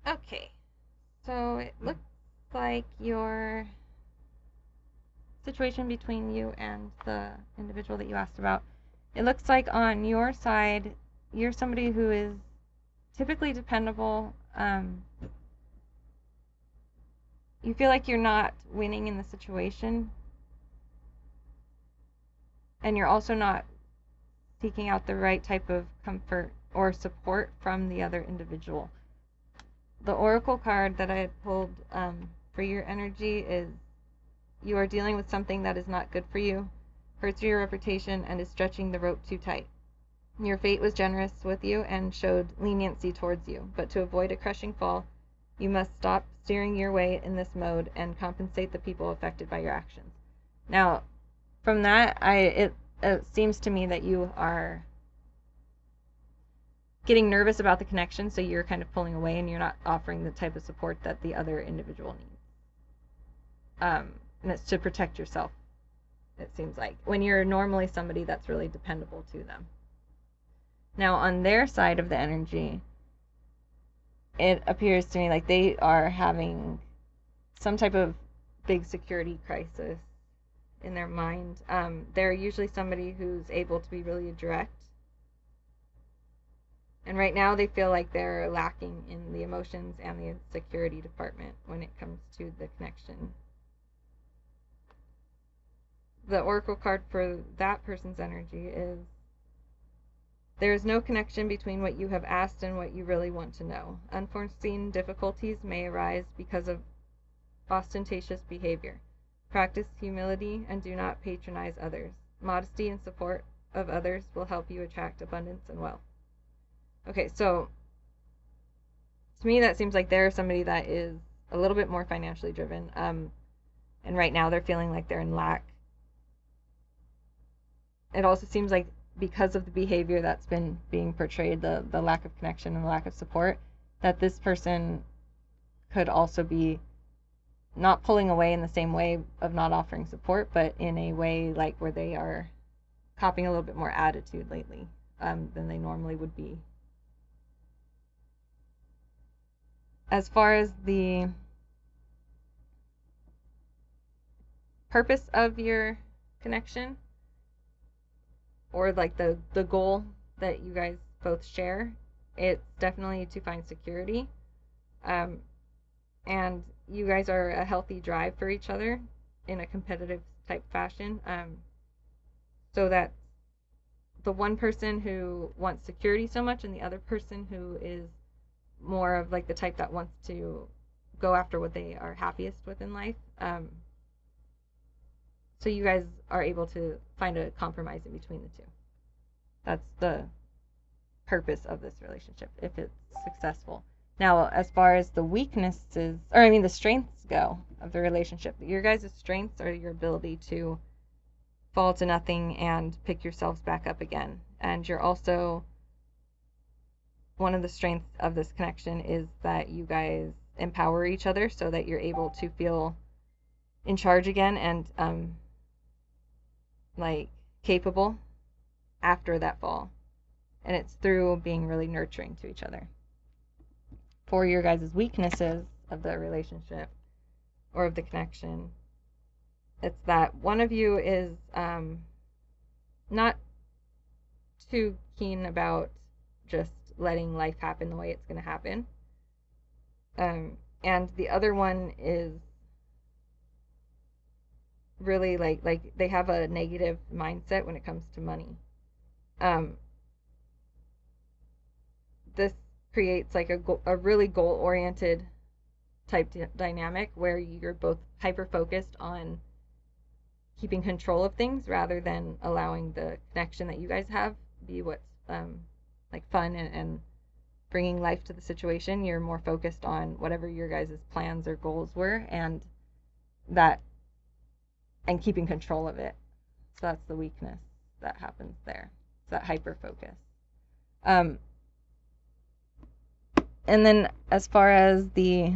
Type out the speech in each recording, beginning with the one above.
Okay, so it looks like your situation between you and the individual that you asked about. It looks like on your side, you're somebody who is typically dependable. You feel like you're not winning in the situation, and you're also not seeking out the right type of comfort or support from the other individual. The oracle card that I had pulled for your energy is you are dealing with something that is not good for you, hurts your reputation, and is stretching the rope too tight. Your fate was generous with you and showed leniency towards you, but to avoid a crushing fall, you must stop steering your way in this mode and compensate the people affected by your actions. Now, from that, it seems to me that you are getting nervous about the connection, so you're kind of pulling away and you're not offering the type of support that the other individual needs. And it's to protect yourself, it seems like, when you're normally somebody that's really dependable to them. Now, on their side of the energy, it appears to me like they are having some type of big security crisis in their mind. They're usually somebody who's able to be really direct. And right now they feel like they're lacking in the emotions and the security department when it comes to the connection. The oracle card for that person's energy is there is no connection between what you have asked and what you really want to know. Unforeseen difficulties may arise because of ostentatious behavior. Practice humility and do not patronize others. Modesty and support of others will help you attract abundance and wealth. Okay, so to me that seems like they're somebody that is a little bit more financially driven. And right now they're feeling like they're in lack. It also seems like because of the behavior that's been being portrayed, the lack of connection and the lack of support, that this person could also be not pulling away in the same way of not offering support, but in a way like where they are copying a little bit more attitude lately than they normally would be. As far as the purpose of your connection, or like the goal that you guys both share, it's definitely to find security. And you guys are a healthy drive for each other in a competitive type fashion. So that the one person who wants security so much and the other person who is more of like the type that wants to go after what they are happiest with in life. So you guys are able to find a compromise in between the two. That's the purpose of this relationship if it's successful. Now, as far as the weaknesses, or I mean the strengths go of the relationship, your guys' strengths are your ability to fall to nothing and pick yourselves back up again. And you're also, one of the strengths of this connection is that you guys empower each other so that you're able to feel in charge again and like capable after that fall. And it's through being really nurturing to each other. For your guys' weaknesses of the relationship or of the connection, it's that one of you is not too keen about just letting life happen the way it's going to happen. And the other one is really like they have a negative mindset when it comes to money. This creates like a really goal-oriented type dynamic where you're both hyper-focused on keeping control of things rather than allowing the connection that you guys have be what's like fun and bringing life to the situation. You're more focused on whatever your guys' plans or goals were and that and keeping control of it. So that's the weakness that happens there. It's that hyper focus. And then as far as the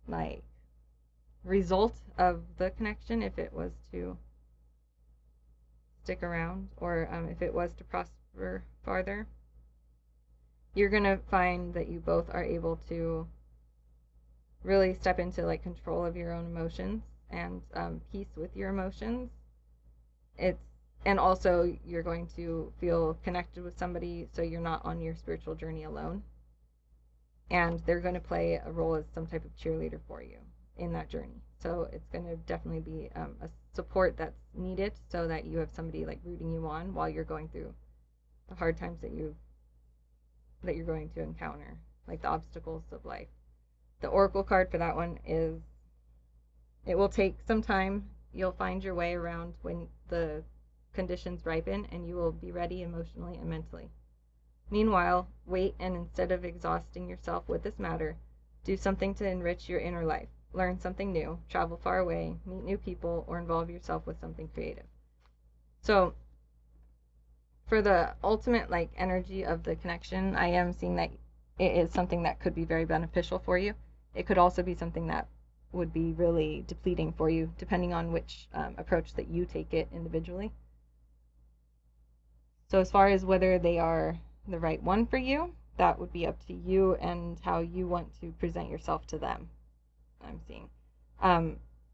like result of the connection, if it was to stick around or if it was to prosper farther, you're going to find that you both are able to really step into like control of your own emotions and peace with your emotions. It's and also you're going to feel connected with somebody, so you're not on your spiritual journey alone. And they're going to play a role as some type of cheerleader for you in that journey. So it's going to definitely be a support that's needed, so that you have somebody like rooting you on while you're going through the hard times that you're going to encounter, like the obstacles of life. The oracle card for that one is, it will take some time. You'll find your way around when the conditions ripen, and you will be ready emotionally and mentally. Meanwhile, wait, and instead of exhausting yourself with this matter, do something to enrich your inner life. Learn something new, travel far away, meet new people, or involve yourself with something creative. So for the ultimate like energy of the connection, I am seeing that it is something that could be very beneficial for you. It could also be something that would be really depleting for you, depending on which approach that you take it individually. So as far as whether they are the right one for you, that would be up to you and how you want to present yourself to them. I'm seeing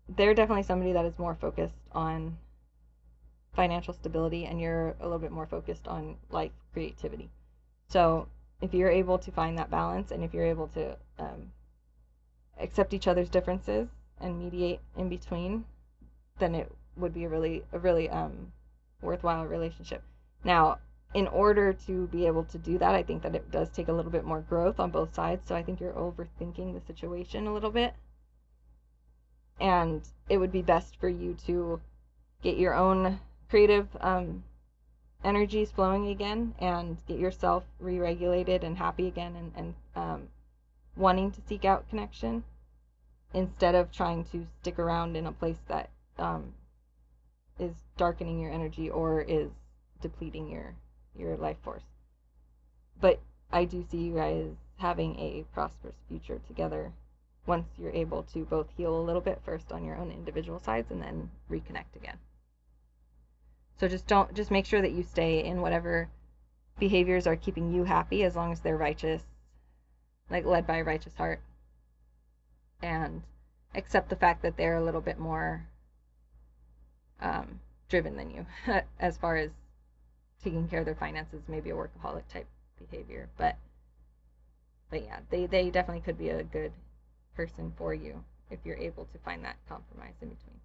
they're definitely somebody that is more focused on financial stability, and you're a little bit more focused on life creativity. So if you're able to find that balance, and if you're able to accept each other's differences and mediate in between, then it would be a really worthwhile relationship. Now, in order to be able to do that, I think that it does take a little bit more growth on both sides. So I think you're overthinking the situation a little bit, and it would be best for you to get your own creative energies flowing again, and get yourself re-regulated and happy again, and wanting to seek out connection, instead of trying to stick around in a place that is darkening your energy or is depleting your life force. But I do see you guys having a prosperous future together once you're able to both heal a little bit first on your own individual sides, and then reconnect again. So just make sure that you stay in whatever behaviors are keeping you happy, as long as they're righteous, like led by a righteous heart, and accept the fact that they're a little bit more driven than you as far as taking care of their finances, maybe a workaholic type behavior. But yeah, they definitely could be a good person for you if you're able to find that compromise in between.